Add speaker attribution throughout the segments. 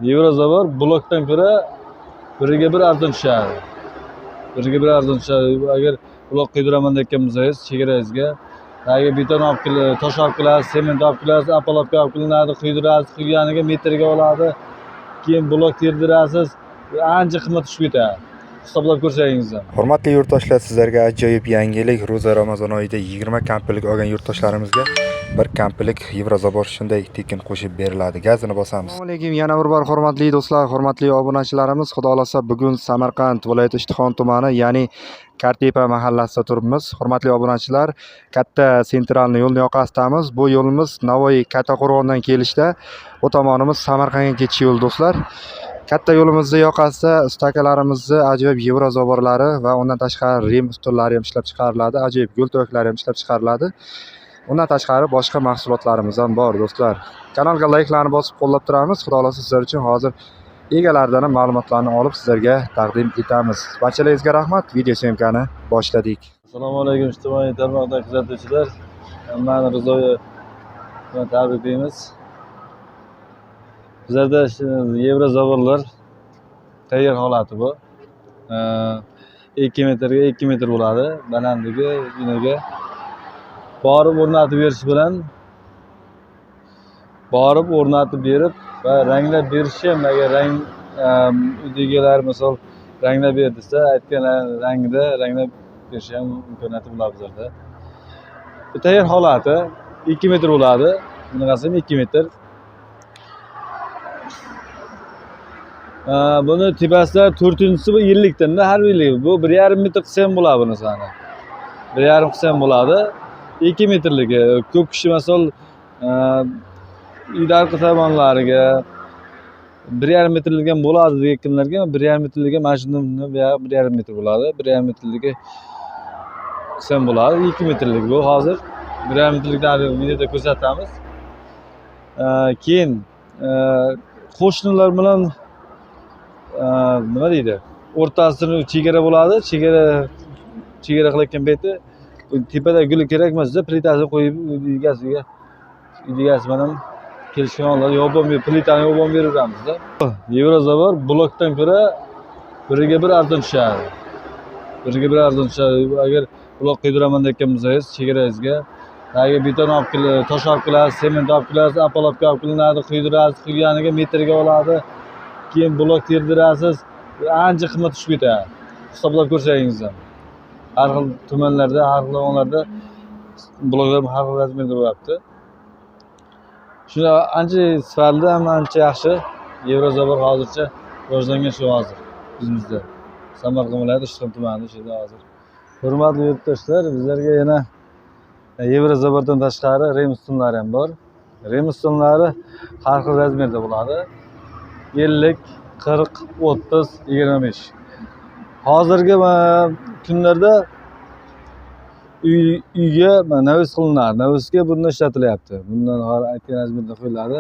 Speaker 1: Yevrozavar blokdan ko'ra biriga bir arzon tushadi. Biriga bir arzon tushadi. Agar blok qiydiraman deyotgan bo'lsangiz, chegarangizga tagiga beton olib kelib, tosh olib kelasiz, sement olib kelasiz, apalobka olib kelinadi, quydirasiz, quyganiga metrga oladi. Keyin blok terdirasiz. Ancha qimmat tushib ketadi. Hisoblab ko'rsangiz ham.
Speaker 2: Hurmatli yurtdoshlar, sizlarga ajoyib yangilik. Ro'za Ramazon oyida 20 komplik olgan yurtdoshlarimizga bir komplik Yevrozabor shunday tekin qo'shib beriladi. Gazini bosamiz. Assalomu alaykum. Yana bir bor hurmatli do'stlar, hurmatli obunachilarimiz. Xudo xolasa bugun Samarqand viloyati Ishtixon tumani, ya'ni Kartepa mahallasida turibmiz. Hurmatli obunachilar, katta sentralni yo'lni yoqasidamiz. Bu yo'limiz Navoiy Kattaqo'rg'ondan kelishda, bu tomonimiz Samarqandga ketish yo'li do'stlar. Katta yo'limizni yoqasida ustakalarimizni ajoyib Yevrozavorlari va undan tashqari Rim ustunlari ham ishlab chiqariladi. Ajoyib gul to'yaklari ham ishlab chiqariladi. Undan tashqari boshqa mahsulotlarimiz ham bor do'stlar. Kanalga layklarni bosib qo'llab turamiz. Xudo xolasa sizlar uchun hozir egalaridan ham ma'lumotlarni olib sizlarga taqdim etamiz. Barchalaringizga rahmat. Video syomkani boshladik.
Speaker 1: Assalomu alaykum ijtimoiy tarmoqdan kuzatuvchilar. Hammani Ro'za tabriklaymiz. Bizlarda Yevrozavorlar tayyor holati bu. 2 metrga 2 metr bo'ladi. Balandligi iniga borib o'rnatib berish bilan berib va ranglab berish ham, agar rang uydagilar misol ranglab ber desa, aytgan rangida ranglab berish ham imkoniyati bo'ladi bizlarda. Bu tayyor holati 2 metr bo'ladi. Bunaqasi ham 2 metr. Buni tepasida 4-inchisi bu yillikdan har yillik. Bu 1,5 metr qilsa ham bo'ladi buni sana. 1,5 qilsa ham bo'ladi. 2 metrligi. Ko'p kishi masol uyda orqa tomonlariga 1,5 metrlik ham bo'ladi deganlarga 1,5 metrligi mashinani 1,5 metr bo'ladi. 1,5 metrligi qilsa ham bo'ladi. 2 metrlik bu hozir 1,5 metrlikdan videoda ko'rsatamiz. Keyin qo'shnilar bilan nima deydi? O'rtasida chegara bo'ladi. Chegara qilayotgan payti tepada guli kerak emas, plitasini qo'yib egasiga bilan kelishganlar yopib plitani yopib beramiz. Yevrozavar blokdan ko'ra biriga bir arzon tushadi. Agar blok qiydiraman deyotgan bo'lsangiz, chegarangizga tagiga beton olib kelib, tosh olib kelasiz, sement olib kelasiz, apalobka olib kelinadi, quydirasiz, quyganiga metrga oladi. Keyin blok terdirasiz. Ancha qimmat tushib ketadi. Hisoblab ko'rsangiz ham. Har xil tumanlarda, har xil rayonlarda bloklar har xil razmerda bo'lyapti. Shuna ancha sifatli ham ancha yaxshi Yevrozavar hozircha rivojlangan shu hozir bizimizda. Samarqand viloyati Ishtixon tumanida shunda hozir. Hurmatli yurtdoshlar, bizlarga yana Yevrozavardan tashqari Rim ustunlari ham bor. Rim ustunlari har xil razmerda bo'ladi. 50, 40, 30, 25. Hozirgi kunlarda uyga navis qilinadi. Navisga bundan ishlatilyapti. Bundan aytgan razmerda qo'yiladi.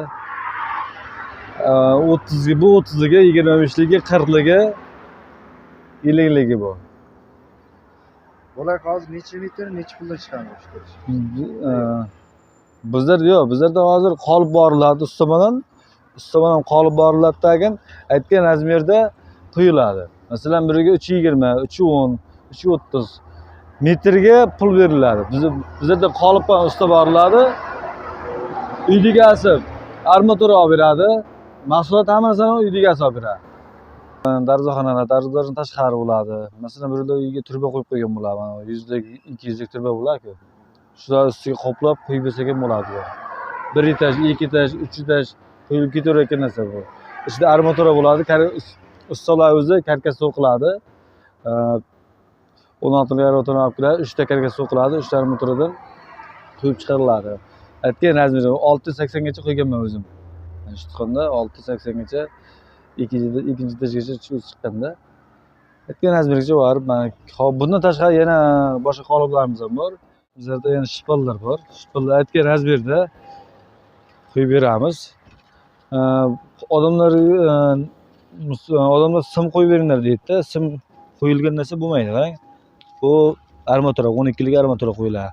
Speaker 1: 30 bu 30liga, 25liga, 40liga, 50liga bu.
Speaker 2: Bular hozir necha metr, necha pulda chiqadi?
Speaker 1: Bizlarda hozir qolib boriladi ustamadan qolib boriladi degan aytgan razmerda quyiladi. Masalan, biriga 320, 310, 330 metrga pul beriladi. Bizlarda qolib usta boriladi. Uydagasi armatura olib beradi. Mahsulot hammasini uydagasi olib beradi. Darvozaxonadan tashqari bo'ladi. Masalan, birida uyga turba qo'yib qo'ygan bo'ladi. 100 lik, 200 lik turba bo'ladi-ku. Shular ustiga qoplab qo'yib bersak ham bo'ladi. 1 etaj, 2 etaj, 3 etaj qo'yilib ketaverayotgan narsa bu. Ichida armatura bo'ladi. Ustalar o'zi karkas so'qiladi. 16 lik armatura olib keladi. 3 ta karkas so'qiladi. 3 ta armaturadan qo'yib chiqariladi. Aytgan razmeri 680 gacha qo'yganman o'zim. Ishtixonda 680 gacha ikkinchi etajgacha chiqqanda. Aytgan razmergacha borib, mana bundan tashqari yana boshqa qoliplarimiz ham bor. Bizlarda yana shipallar bor. Shipallar aytgan razmerda qo'yib beramiz. Odamlar sim qo'yib beringlar deydi-da. Sim qo'yilgan narsa bo'lmaydi, qarang. Bu armatura 12 lik armatura qo'yiladi.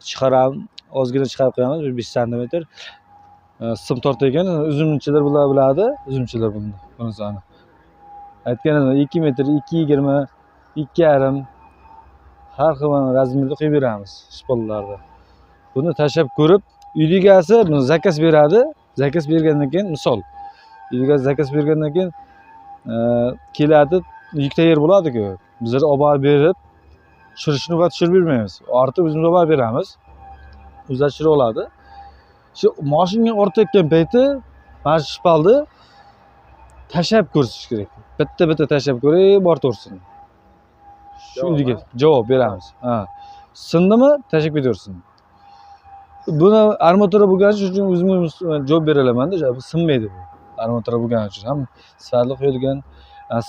Speaker 1: Chiqarib, ozgina chiqarib qo'yamiz, 5 cm. sim tortayotgan uzumchilar bular biladi, uzumchilar bunisini. Aytganim 2 metr, 2,20, 2,5 har xil razmerda qo'yib beramiz shpollarni. Buni tashlab ko'rib, uyda egasi buni zakaz beradi. Zakaz bergandan keyin misol, uyga zakaz bergandan keyin keladi, ikkita yer bo'ladi-ku. Bizlar olib borib berib, tushirishni va tushirib bermaymiz. Ortib o'zimiz olib borib beramiz. O'zlari tushirib oladi. Shu mashinaga ortayotgan payti mana shu shpalni tashlab ko'rsish kerak. Bitta tashlab ko'rib, ortaversin. Shu uyga javob beramiz. Ha. Sindimi? Tashlab ketaversin. Buni armatura bo'lgani uchun o'zimiz javob bera olaman-da, bu sinmaydi bu. Armatura bo'lgani uchun ham sifatli qo'yilgan.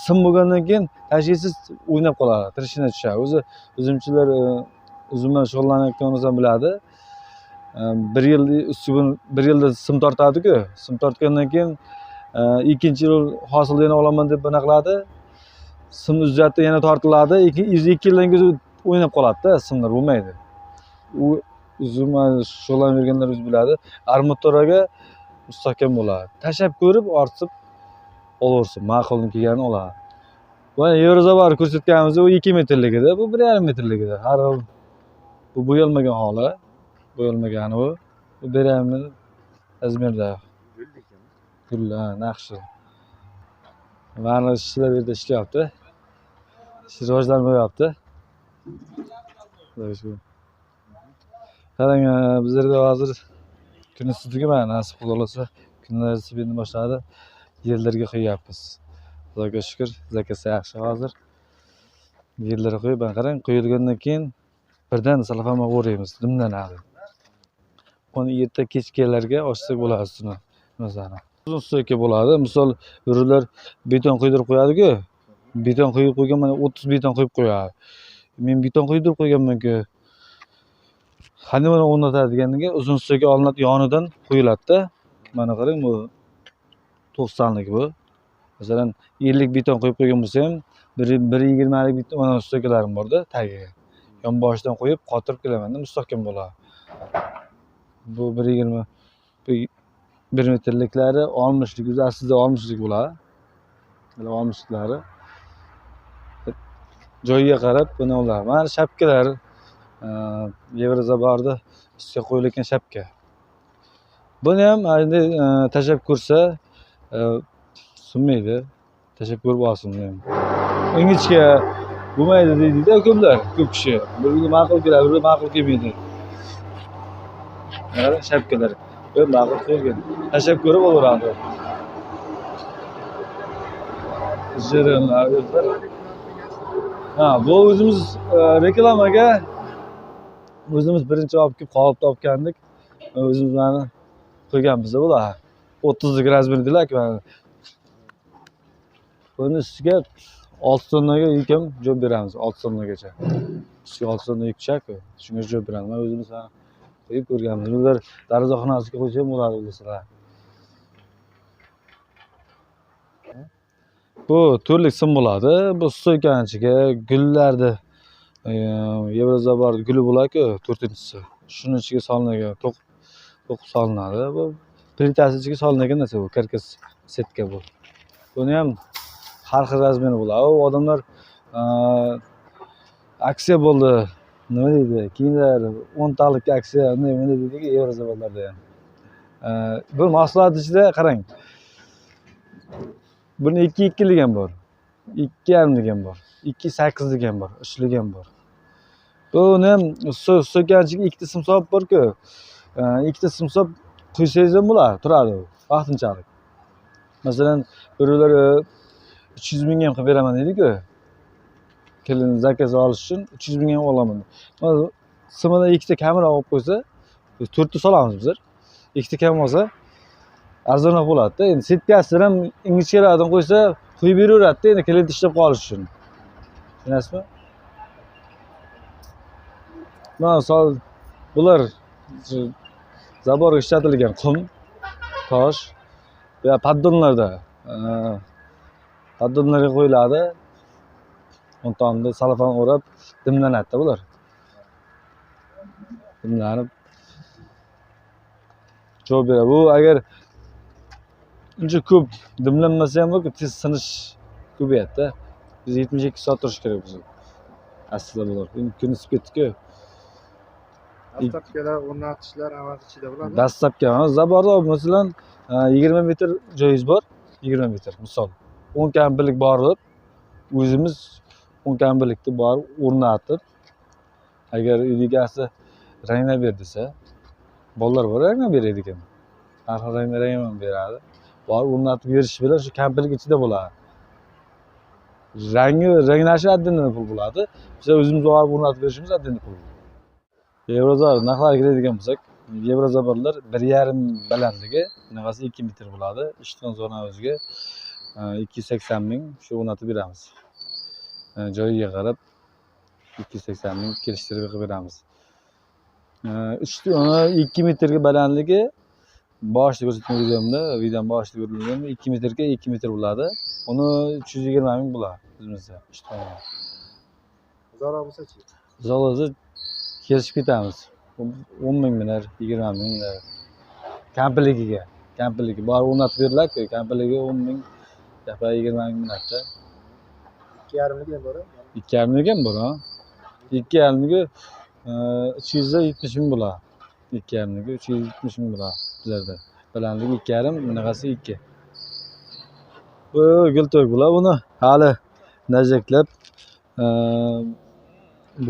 Speaker 1: Sim bo'lgandan keyin tashlaysiz o'ynab qoladi, trishina tushadi. O'zi uzumchilar uzum bilan shug'ullanayotganimizni biladi. 1 yil ustidan 1 yilda sim tortadi-ku. Sim tortgandan keyin ikkinchi yil hosilni yana olaman deb buna qiladi. Sim uzatda yana tortiladi. 2 yildan keyin o'ynab qoladi-da, simlar bo'lmaydi. U uzum shug'ullanib yurganlar o'zi biladi. Armaturaga mustahkam bo'ladi. Tashlab ko'rib, ortib olaversin. Ma'qulni kelgani oladi. Mana Yevrozabar ko'rsatganimiz u 2 metrligida, bu 1,5 metrligida. Har xil bu bo'yalmagan holi, bo'yalmagani u. Bu 1,5 razmerda. Gullar, naqshi. Mana ishchilar bu yerda ishlayapti. Rivojlanmayapti. Qarang, bizlarda hozir kun issiqligi mana nasib qilsa, kunlar isib endi boshladi. Yerlarga qo'yapmiz. Xudoga shukr, zakaz yaxshi hozir. Yerlarga qo'yib, qarang, qo'yilgandan keyin birdan salafamga o'raymiz, dimlanadi. Uni erta kechgalarga ochsak bo'ladi ustini. Masalan, uzun stoyka bo'ladi. Misol, o'rinlar beton quydirib qo'yadi-ku. Beton quyib qo'ygan, mana 30 beton quyib qo'yadi. Men beton quydirib qo'yganman-ku. Qanday buni o'rnatadi deganimga uzun stoyka olinadi, yonidan qo'yiladi-da. Mana qarang, bu 90lik bu. Masalan, 50 beton qo'yib qo'ygan bo'lsa ham, 1,20lik beton mana stoykalarim bor-da, tagiga. Yonboshidan qo'yib, qotirib kelaman-da, mustahkam bo'ladi. Bu 1,20 1 metrliklari 60lik, o'zi aslida 60lik bo'ladi. Mana 60liklari. Joyiga qarab buni oladi. Mana shapkalar, Yevrozabarda ustiga qo'yilgan shapka. Buni ham endi tashlab ko'rsa, sinmaydi. Tashlab ko'rib olsin ham. Ingichka bo'lmaydi deydi-da ko'plar, ko'p kishi. Biriga ma'qul keladi, biriga ma'qul kelmaydi. Mana shapkalar. Bu ma'qul kelgan. Tashlab ko'rib olaveradi. Jirinlar o'zlar. Ha, bu o'zimiz reklamaga o'zimiz birinchi olib kelib qolib topgandik. O'zimiz mana qo'yganmiz bular. 30lik razmerdilar-ku. Buni ustiga 6 tonnaga yukam javob beramiz, 6 tonnagacha. Ustiga 6 tonna yuk tushadi-ku. Shunga javob beramiz. Mana o'zimiz qo'yib ko'rganmiz. Ular darvozaxonasiga qo'ysa ham bo'ladi o'zlari. Bu turlik sim bo'ladi. Bu stoykani ichiga gullarni Yevrozabar guli bo'ladi-ku, 4-inchisi. Shuni ichiga solinadigan to'q solinadi. Bu plitasi ichiga solinadigan narsa bu, karkas setka bu. Buni ham har xil razmeri bo'ladi. U odamlar aksiya bo'ldi. Nima deydi? Keyinlar 10 talik aksiya, nima deydi-ku, Yevrozabarlarda ham. Bu mahsulot ichida qarang. Buni 2,2lik ham bor. 2,5lik ham bor. 2,8lik ham bor. 3lik ham bor. Buni ham stoykanchiga ikkita simsoq bor-ku. Ikkita simsoq qo'ysangiz ham bo'ladi, turadi u. Vaqtinchalik. Masalan, birlar 300 mingga ham qilib beraman deydi-ku. Kelin zakaz olish uchun 300 mingga ham olaman. Mana simida ikkita kamera olib qo'ysa, 4 ta solamiz biz. Ikkita kamera olsa arzonroq bo'ladi-da. Endi setkasidan ham ingichkalardan qo'ysa, qo'yib beraveradi-da, endi klient ishlab qolish uchun. Tushunasizmi? Mana sol bular zaborga ishlatilgan qum, tosh va paddonlarda paddonlarga qo'yiladi. On tomda salafan o'rab dimlanadi-da bular. Dimlanib javob beradi. Bu agar uncha ko'p dimlanmasa ham tez sinish ko'payadi-da. Biz 72 soat turish kerak biz. Aslida bular. Endi kun isib ketdi-ku.
Speaker 2: Dastlabkilar o'rnatishlar hammasi ichida bo'ladi.
Speaker 1: Dastlabki zaborda masalan 20 metr joyingiz bor, 20 metr misol. 10 kampirlik borib, o'zimiz 10 kampirlikni borib o'rnatib, agar uy egasi ranglab ber desa, bolalar bor ranglab beradi ekan. Har xil ranglar ham beradi. Borib o'rnatib berish bilan shu kampirlik ichida bo'ladi. Ranglashi addidan pul bo'ladi. Biz o'zimiz borib o'rnatib berishimiz addidan pul. Yevrozor narxlari kiradigan bo'lsak, Yevrozaborlar 1,5 balandligi, bunaqasi 2 metr bo'ladi. Ishton zona o'ziga 280 ming shu o'rnatib beramiz. Joyiga qarab 280 ming kelishtirib qilib beramiz. 2 metrga balandligi boshida ko'rsatgan videom boshida ko'rilgan 2 metrga 2 metr bo'ladi. Uni 320 ming bo'ladi bizimizda.
Speaker 2: Zora bo'lsa-chi?
Speaker 1: Zora kelishib ketamiz. 10 ming minar, 20 ming minar. Kampirligi bor o'rnatib beriladi-ku, kampirligi 10 ming, 20 ming minarda.
Speaker 2: 2,5 ham bor.
Speaker 1: 2,5 ham bor, ha. 2,5 370 ming bo'ladi. 2,5 370 ming bo'ladi bizlarda. Balandligi 2,5, bunaqasi 2. Bu gulto'k bular buni hali najaklab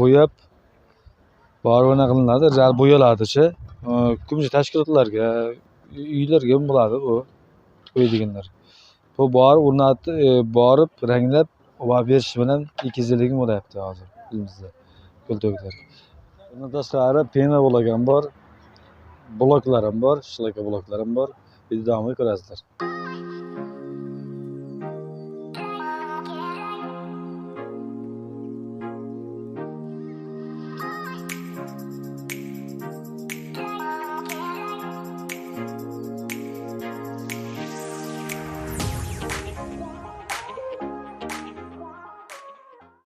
Speaker 1: bo'yab borona qilinadi, zal bo'yaladi-chi. Ko'pincha tashkilotlarga, uylarga ham bo'ladi bu qo'yadiganlar. Bu borib borib ranglab va berish bilan 200 ming bo'layapti hozir bizimizda gulto'klar. Bundan tashqari pena bo'lgan bor, bloklar ham bor, shlaka bloklar ham bor. Videoda ko'rasizlar.